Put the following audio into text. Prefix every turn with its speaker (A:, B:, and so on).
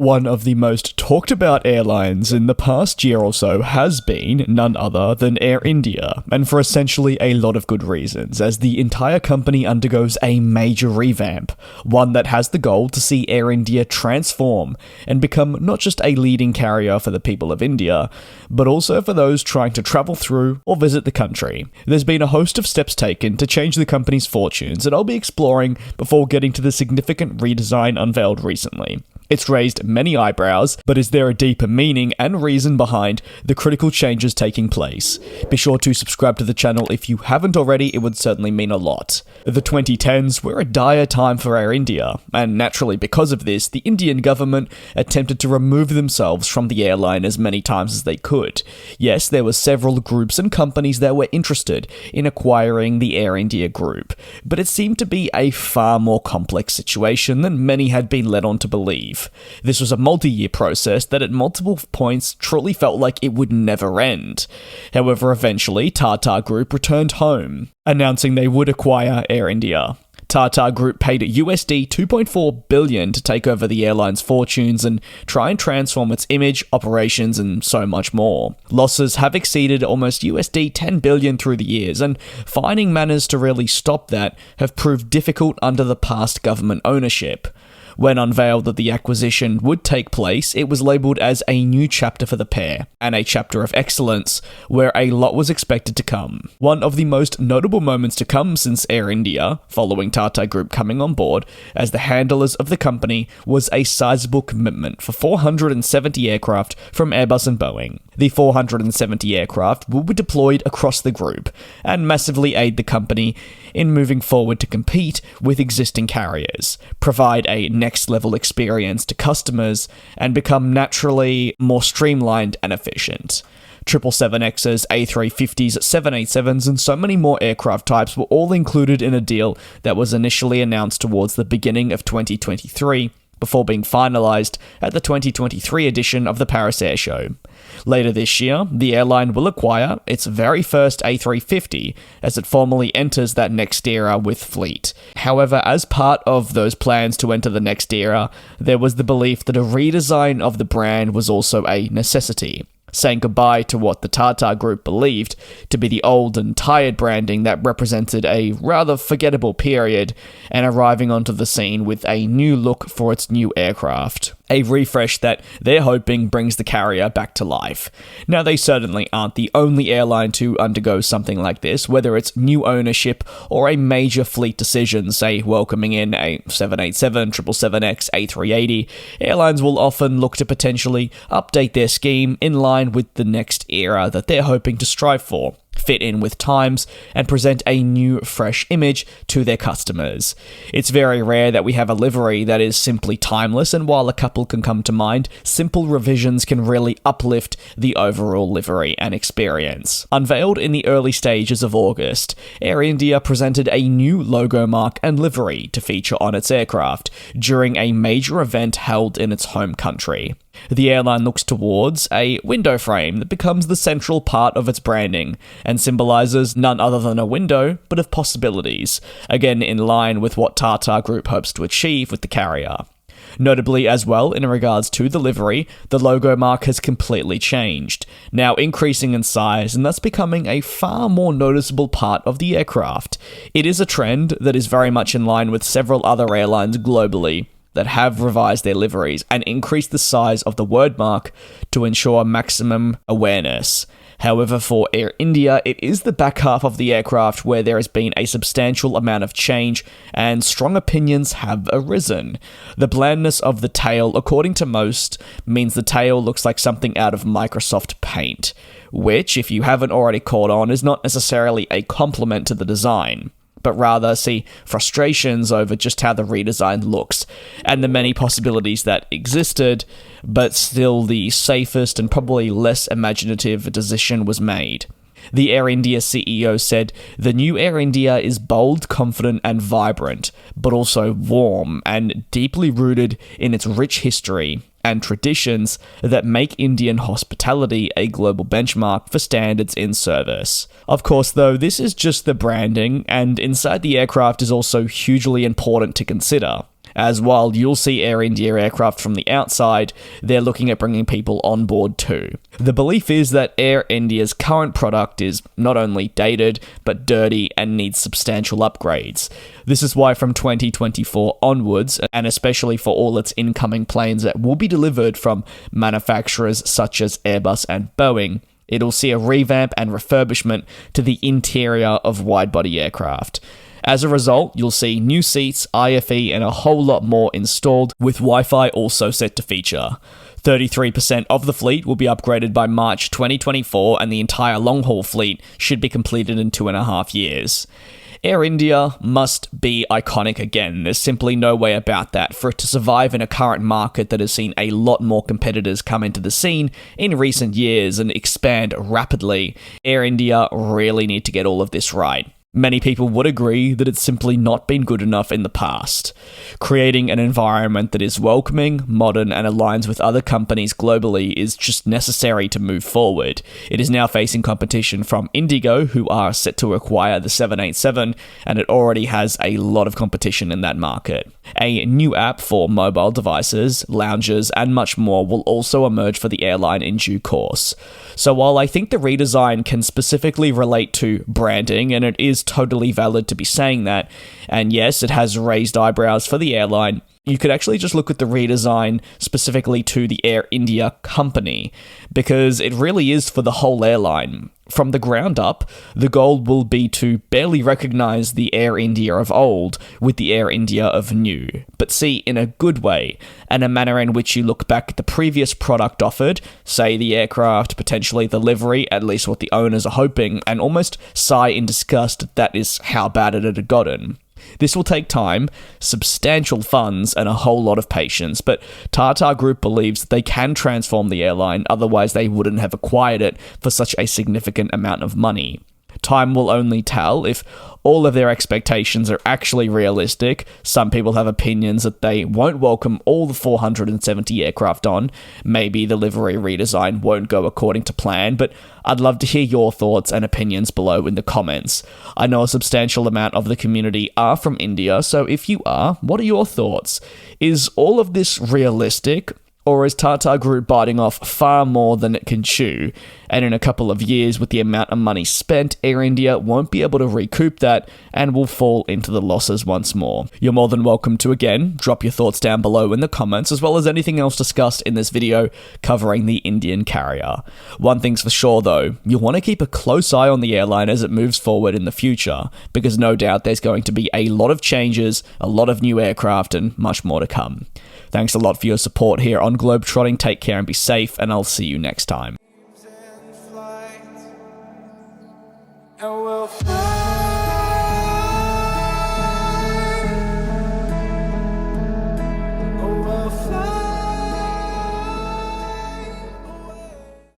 A: One of the most talked about airlines in the past year or so has been none other than Air India, and for essentially a lot of good reasons, as the entire company undergoes a major revamp, one that has the goal to see Air India transform and become not just a leading carrier for the people of India, but also for those trying to travel through or visit the country. There's been a host of steps taken to change the company's fortunes that I'll be exploring before getting to the significant redesign unveiled recently. It's raised many eyebrows, but is there a deeper meaning and reason behind the critical changes taking place? Be sure to subscribe to the channel if you haven't already, it would certainly mean a lot. The 2010s were a dire time for Air India, and naturally because of this, the Indian government attempted to remove themselves from the airline as many times as they could. Yes, there were several groups and companies that were interested in acquiring the Air India group, but it seemed to be a far more complex situation than many had been led on to believe. This was a multi-year process that at multiple points truly felt like it would never end. However, eventually, Tata Group returned home, announcing they would acquire Air India. Tata Group paid USD 2.4 billion to take over the airline's fortunes and try and transform its image, operations, and so much more. Losses have exceeded almost USD 10 billion through the years, and finding manners to really stop that have proved difficult under the past government ownership. When unveiled that the acquisition would take place, it was labelled as a new chapter for the pair, and a chapter of excellence, where a lot was expected to come. One of the most notable moments to come since Air India, following Tata Group coming on board as the handlers of the company, was a sizable commitment for 470 aircraft from Airbus and Boeing. The 470 aircraft will be deployed across the group, and massively aid the company in moving forward to compete with existing carriers, provide a next-level experience to customers, and become naturally more streamlined and efficient. 777Xs, A350s, 787s, and so many more aircraft types were all included in a deal that was initially announced towards the beginning of 2023, before being finalised at the 2023 edition of the Paris Air Show. Later this year, the airline will acquire its very first A350 as it formally enters that next era with fleet. However, as part of those plans to enter the next era, there was the belief that a redesign of the brand was also a necessity, saying goodbye to what the Tata Group believed to be the old and tired branding that represented a rather forgettable period, and arriving onto the scene with a new look for its new aircraft. A refresh that they're hoping brings the carrier back to life. Now, they certainly aren't the only airline to undergo something like this, whether it's new ownership or a major fleet decision, say welcoming in a 787, 777X, A380. Airlines will often look to potentially update their scheme in line with the next era that they're hoping to strive for, fit in with times, and present a new, fresh image to their customers. It's very rare that we have a livery that is simply timeless, and while a couple can come to mind, simple revisions can really uplift the overall livery and experience. Unveiled in the early stages of August, Air India presented a new logo mark and livery to feature on its aircraft during a major event held in its home country. The airline looks towards a window frame that becomes the central part of its branding, and symbolises none other than a window, but of possibilities, again in line with what Tata Group hopes to achieve with the carrier. Notably as well, in regards to the livery, the logo mark has completely changed, now increasing in size and thus becoming a far more noticeable part of the aircraft. It is a trend that is very much in line with several other airlines globally that have revised their liveries and increased the size of the word mark to ensure maximum awareness. However, for Air India, it is the back half of the aircraft where there has been a substantial amount of change and strong opinions have arisen. The blandness of the tail, according to most, means the tail looks like something out of Microsoft Paint, which, if you haven't already caught on, is not necessarily a compliment to the design, but rather see frustrations over just how the redesign looks and the many possibilities that existed, but still the safest and probably less imaginative decision was made. The Air India CEO said, "The new Air India is bold, confident, and vibrant, but also warm and deeply rooted in its rich history and traditions that make Indian hospitality a global benchmark for standards in service." Of course, though, this is just the branding, and inside the aircraft is also hugely important to consider. as while you'll see Air India aircraft from the outside, they're looking at bringing people on board too. The belief is that Air India's current product is not only dated, but dirty and needs substantial upgrades. This is why from 2024 onwards, and especially for all its incoming planes that will be delivered from manufacturers such as Airbus and Boeing, it'll see a revamp and refurbishment to the interior of wide-body aircraft. As a result, you'll see new seats, IFE, and a whole lot more installed, with Wi-Fi also set to feature. 33% of the fleet will be upgraded by March 2024, and the entire long-haul fleet should be completed in 2.5 years. Air India must be iconic again. There's simply no way about that. For it to survive in a current market that has seen a lot more competitors come into the scene in recent years and expand rapidly, Air India really need to get all of this right. Many people would agree that it's simply not been good enough in the past. Creating an environment that is welcoming, modern, and aligns with other companies globally is just necessary to move forward. It is now facing competition from Indigo, who are set to acquire the 787, and it already has a lot of competition in that market. A new app for mobile devices, lounges, and much more will also emerge for the airline in due course. So while I think the redesign can specifically relate to branding, and it is totally valid to be saying that, and yes, it has raised eyebrows for the airline, you could actually just look at the redesign specifically to the Air India company, because it really is for the whole airline. From the ground up, the goal will be to barely recognize the Air India of old with the Air India of new, but see in a good way, and a manner in which you look back at the previous product offered, say the aircraft, potentially the livery, at least what the owners are hoping, and almost sigh in disgust that that is how bad it had gotten. This will take time, substantial funds, and a whole lot of patience, but Tata Group believes that they can transform the airline, otherwise they wouldn't have acquired it for such a significant amount of money. Time will only tell if all of their expectations are actually realistic. Some people have opinions that they won't welcome all the 470 aircraft on. Maybe the livery redesign won't go according to plan, but I'd love to hear your thoughts and opinions below in the comments. I know a substantial amount of the community are from India, so if you are, what are your thoughts? Is all of this realistic? Or is Tata Group biting off far more than it can chew? And in a couple of years, with the amount of money spent, Air India won't be able to recoup that and will fall into the losses once more. You're more than welcome to, again, drop your thoughts down below in the comments, as well as anything else discussed in this video covering the Indian carrier. One thing's for sure though, you'll want to keep a close eye on the airline as it moves forward in the future, because no doubt there's going to be a lot of changes, a lot of new aircraft, and much more to come. Thanks a lot for your support here on GlobeTrotting. Take care and be safe, and I'll see you next time.